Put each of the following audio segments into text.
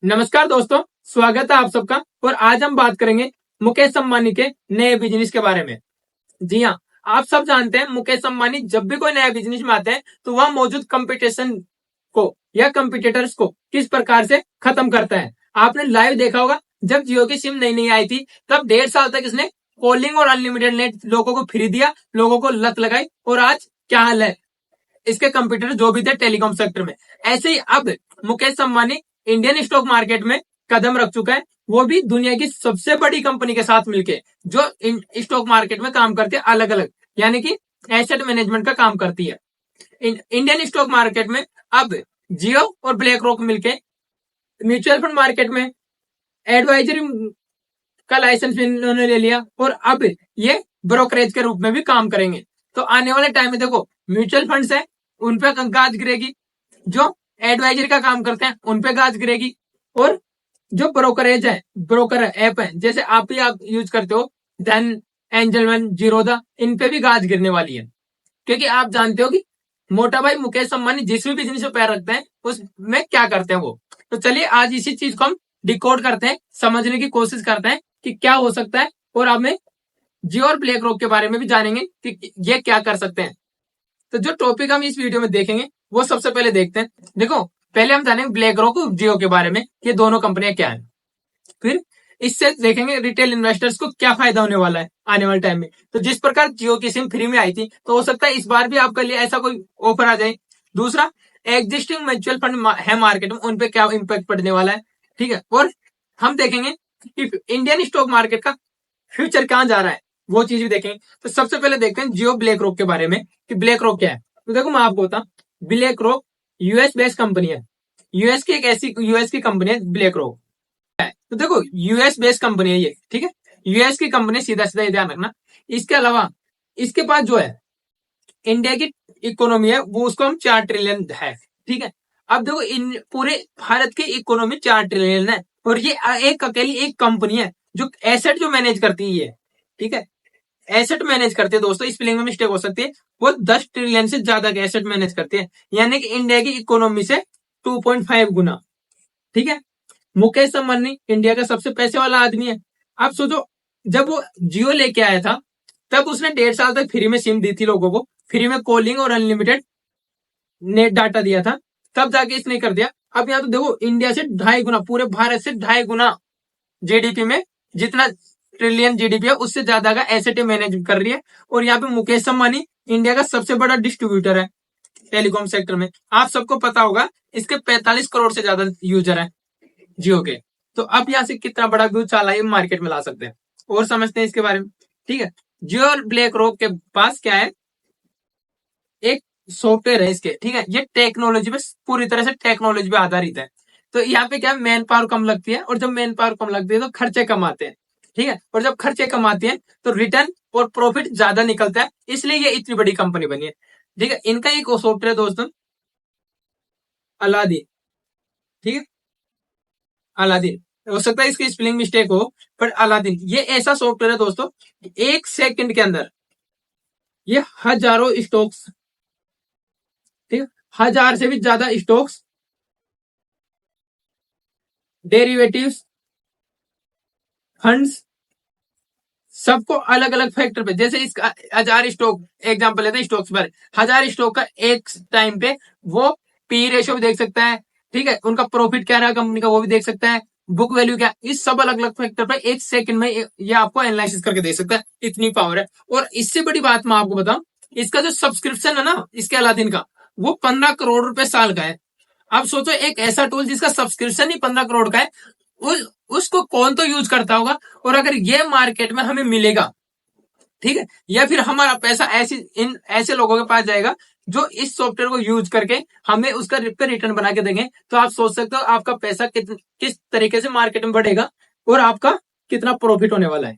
नमस्कार दोस्तों, स्वागत है आप सबका। और आज हम बात करेंगे मुकेश अंबानी के नए बिजनेस के बारे में। जी हाँ, आप सब जानते हैं मुकेश अंबानी जब भी कोई नया बिजनेस में आते हैं तो वह मौजूद कंपटीशन को या कंपटीटर्स को किस प्रकार से खत्म करता है। आपने लाइव देखा होगा, जब जियो की सिम नई नई आई थी तब 1.5 साल तक इसने कॉलिंग और अनलिमिटेड नेट लोगों को फ्री दिया, लोगों को लत लगाई। और आज क्या हाल है इसके कंप्यूटर जो भी थे टेलीकॉम सेक्टर में। ऐसे ही अब Mukesh Ambani Indian stock market में कदम रख चुका है, वो भी दुनिया की सबसे बड़ी कंपनी के साथ मिलके जो स्टॉक मार्केट में काम करती है, अलग अलग यानी कि एसेट मैनेजमेंट का काम करती है। इंडियन स्टॉक मार्केट में अब जियो और ब्लैक रॉक मिलके म्यूचुअल फंड मार्केट में एडवाइजरी का लाइसेंस भी इन्होंने ले लिया और अब ये ब्रोकरेज के रूप में भी काम करेंगे। तो आने वाले टाइम में देखो, म्यूचुअल फंड्स है उन पे गाज गिरेगी, जो एडवाइजरी का काम करते हैं उन पे गाज गिरेगी, और जो ब्रोकरेज है, ब्रोकर ऐप है जैसे आप यूज करते हो, देन एंजल जीरोदा, इन पे भी गाज गिरने वाली है। क्योंकि आप जानते हो कि मोटा भाई मुकेश अंबानी जिस भी बिजनेस में पैर रखते हैं उसमें क्या करते हैं वो। तो चलिए आज इसी चीज को हम डिकोड करते हैं, समझने की कोशिश करते हैं कि क्या हो सकता है, और हमें जियो और ब्लैक रॉक के बारे में भी जानेंगे कि ये क्या कर सकते हैं। तो जो टॉपिक हम इस वीडियो में देखेंगे वो सबसे पहले देखते हैं। देखो, पहले हम जानेंगे ब्लैक रॉक और जियो के बारे में, ये दोनों कंपनियां क्या है। फिर इससे देखेंगे रिटेल इन्वेस्टर्स को क्या फायदा होने वाला है आने वाले टाइम में। तो जिस प्रकार जियो की सिम फ्री में आई थी, तो हो सकता है इस बार भी आपके लिए ऐसा कोई ऑफर आ जाए। दूसरा, एग्जिस्टिंग म्यूचुअल फंड है मार्केट में, उन पे क्या इम्पैक्ट पड़ने वाला है। ठीक है, और हम देखेंगे कि इंडियन स्टॉक मार्केट का फ्यूचर कहां जा रहा है, वो चीज भी देखेंगे। तो सबसे पहले देखते हैं जियो ब्लैक रॉक के बारे में कि ब्लैक रॉक क्या है। तो देखो मैं आपको बताऊं, black rock US based company है। यूएस की एक ऐसी यूएस की कंपनी है ब्लैक रॉक। तो देखो यूएस बेस्ड कंपनी है ये, ठीक है, यूएस की कंपनी, सीधा सीधा ध्यान रखना। इसके अलावा इसके पास जो है इंडिया की इकोनॉमी है वो, उसको हम 4 ट्रिलियन है। ठीक है, अब देखो इन पूरे भारत की इकोनॉमी 4 ट्रिलियन है, और ये एक अकेली एक कंपनी है जो एसेट जो मैनेज करती है। ठीक है, एसेट मैनेज करते हैं दोस्तों, स्पेलिंग में मिस्टेक हो सकती है। वो 10 ट्रिलियन से ज्यादा के एसेट मैनेज करते हैं, यानी कि इंडिया की इकोनॉमी से 2.5 गुना। ठीक है, मुकेश अंबानी इंडिया का सबसे पैसे वाला आदमी है। आप सोचो, जब वो जियो लेके आया था तब उसने 1.5 साल तक फ्री में सिम दी थी लोगों को, फ्री में कॉलिंग और अनलिमिटेड नेट डाटा दिया था, तब जाके इसने कर दिया। अब यहाँ तो देखो इंडिया से 2.5 गुना, पूरे भारत से 2.5 गुना जीडीपी में, जितना ट्रिलियन जीडीपी है उससे ज्यादा का एसेट मैनेज कर रही है। और यहाँ पे मुकेश अंबानी इंडिया का सबसे बड़ा डिस्ट्रीब्यूटर है टेलीकॉम सेक्टर में। आप सबको पता होगा इसके 45 करोड़ से ज्यादा यूजर है जियो के। तो अब यहाँ से कितना बड़ा व्यू चाला है मार्केट में ला सकते हैं, और समझते हैं इसके बारे में। ठीक है, जियो और ब्लैक रॉक के पास क्या है, एक सॉफ्टवेयर है इसके। ठीक है, ये टेक्नोलॉजी पे, पूरी तरह से टेक्नोलॉजी पे आधारित है। तो यहाँ पे क्या, मैन पावर कम लगती है, और जब मैन पावर कम लगती है तो खर्चे कम आते हैं। ठीक है, और जब खर्चे कम आते हैं तो रिटर्न और प्रॉफिट ज्यादा निकलता है, इसलिए ये इतनी बड़ी कंपनी बनी है। ठीक है, इनका एक सॉफ्टवेयर दोस्तों अलादीन। ठीक है, अलादीन, हो सकता है इसकी स्पेलिंग मिस्टेक हो, पर अलादीन ये ऐसा सॉफ्टवेयर है दोस्तों, 1 सेकंड के अंदर ये हजारों स्टॉक्स, ठीक है, 1000 से भी ज्यादा स्टॉक्स, डेरिवेटिव्स, फंड्स, सबको अलग अलग फैक्टर पे, जैसे इसका 1000 स्टॉक एग्जांपल लेते हैं, स्टॉक्स पर 1000 स्टॉक का एक टाइम पे वो पी रेशियो भी देख सकता है। ठीक है, उनका प्रॉफिट क्या रहा कंपनी का वो भी देख सकता है, बुक वैल्यू क्या, इस सब अलग अलग फैक्टर पर 1 सेकंड में ये आपको एनालिसिस करके दे सकता है। इतनी पावर है। और इससे बड़ी बात मैं आपको बताऊं, इसका जो सब्सक्रिप्शन है ना इसके अलादीन का, वो 15 करोड़ रुपए साल का है। आप सोचो, एक ऐसा टूल जिसका सब्सक्रिप्शन ही 15 करोड़ का है, उसको कौन तो यूज करता होगा। और अगर ये मार्केट में हमें मिलेगा, ठीक है, या फिर हमारा पैसा ऐसे लोगों के पास जाएगा जो इस सॉफ्टवेयर को यूज करके हमें उसका रिटर्न बना के देंगे, तो आप सोच सकते हो आपका पैसा किस तरीके से मार्केट में बढ़ेगा और आपका कितना प्रॉफिट होने वाला है।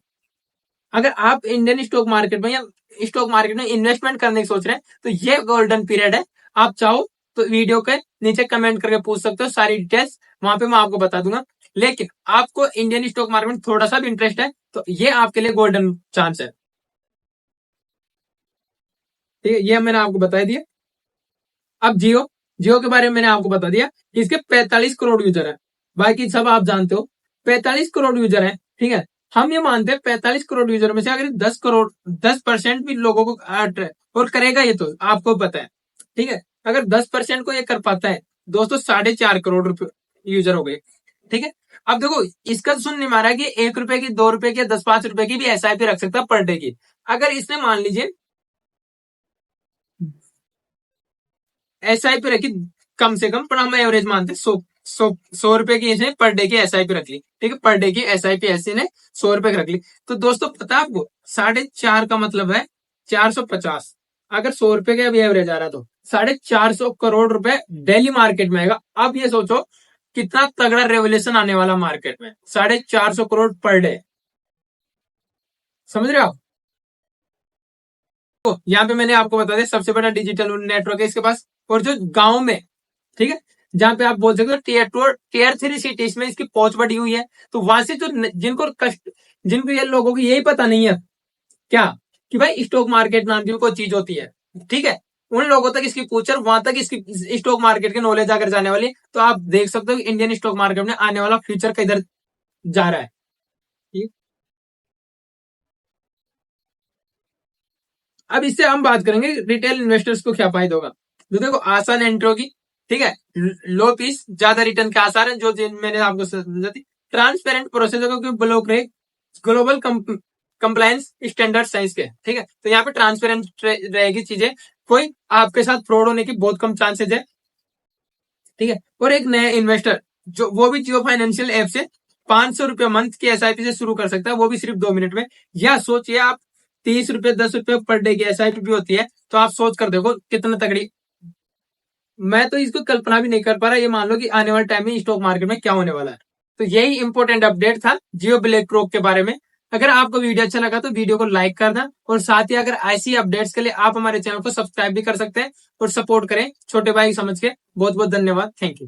अगर आप इंडियन स्टॉक मार्केट में या स्टॉक मार्केट में इन्वेस्टमेंट करने की सोच रहे हैं तो ये गोल्डन पीरियड है। आप चाहो तो वीडियो के नीचे कमेंट करके पूछ सकते हो सारी डिटेल्स, वहां पे मैं आपको बता दूंगा। लेकिन आपको इंडियन स्टॉक मार्केट में थोड़ा सा भी इंटरेस्ट है तो ये आपके लिए गोल्डन चांस है। ठीक है, ये मैंने आपको बता दिया। अब जियो, जियो के बारे में मैंने आपको बता दिया कि इसके 45 करोड़ यूजर है। बाकी सब आप जानते हो 45 करोड़ यूजर है, ठीक है। हम ये मानते हैं 45 करोड़ यूजर में से अगर 10% भी लोगों को और करेगा, ये तो आपको पता है, ठीक है। अगर 10% को ये कर पाता है दोस्तों, 4.5 करोड़ रुपए यूजर हो गए, ठीक है। अब देखो इसका सुन नहीं मारा कि 1 रुपए की, 2 रुपए की, 10-5 रुपए की भी एसआईपी रख सकता है पर डे की। अगर इसने मान लीजिए एसआईपी रखी कम से कम, पर हम एवरेज मानते हैं 100 रुपए की इसने पर डे की एसआईपी रख ली, ठीक है। पर डे की एसआईपी ऐसी ने 100 रुपए की रख ली, तो दोस्तों पता है आपको 4.5 का मतलब है 450। अगर 100 रुपए का भी एवरेज आ रहा तो 450 करोड़ रुपए डेली मार्केट में आएगा। अब ये सोचो कितना तगड़ा रेवोल्यूशन आने वाला मार्केट में, 450 करोड़ पर डे, समझ रहे हो आप। तो यहाँ पे मैंने आपको बता दिया सबसे बड़ा डिजिटल नेटवर्क है इसके पास। और जो गांव में, ठीक है, जहां पे आप बोल सकते हो टीयर 2 और टीयर 3 सिटीज में इसकी पहुंच बढ़ी हुई है, तो वहां से जो जिनको ये लोगों को यही पता नहीं है क्या कि भाई स्टॉक मार्केट नाम की कोई चीज होती है, ठीक है, उन लोगों तक इसकी पूछ और वहां तक इसकी स्टॉक मार्केट की नॉलेज अगर जाने वाली, तो आप देख सकते हो कि इंडियन स्टॉक मार्केट में आने वाला फ्यूचर किधर जा रहा है। ठीक? अब इससे हम बात करेंगे रिटेल इन्वेस्टर्स को क्या फायदा होगा। तो देखो आसान एंट्री होगी, ठीक है, लो फीस, ज्यादा रिटर्न के आसार है, जो मैंने आपको समझा थी। ट्रांसपेरेंट प्रोसेस होगा क्योंकि ब्लॉक रहे ग्लोबल कंप्लायंस स्टैंडर्ड साइंस के, ठीक है। तो यहाँ पे ट्रांसपेरेंट रहेगी चीजें, कोई आपके साथ फ्रॉड होने की बहुत कम चांसेस है, ठीक है। और एक नया इन्वेस्टर जो वो भी जियो फाइनेंशियल ऐप से 500 रुपये मंथ की एसआईपी से शुरू कर सकता है, वो भी सिर्फ 2 मिनट में। या सोचिए आप 30 रुपए 10 रुपए पर डे की एसआईपी भी होती है, तो आप सोच कर देखो कितना तगड़ी। मैं तो इसको कल्पना भी नहीं कर पा रहा, ये मान लो कि आने वाले टाइम में स्टॉक मार्केट में क्या होने वाला है। तो यही इंपॉर्टेंट अपडेट था जियो ब्लैक रोक के बारे में। अगर आपको वीडियो अच्छा लगा तो वीडियो को लाइक करना, और साथ ही अगर ऐसी अपडेट्स के लिए आप हमारे चैनल को सब्सक्राइब भी कर सकते हैं और सपोर्ट करें छोटे भाई समझ के। बहुत बहुत धन्यवाद, थैंक यू।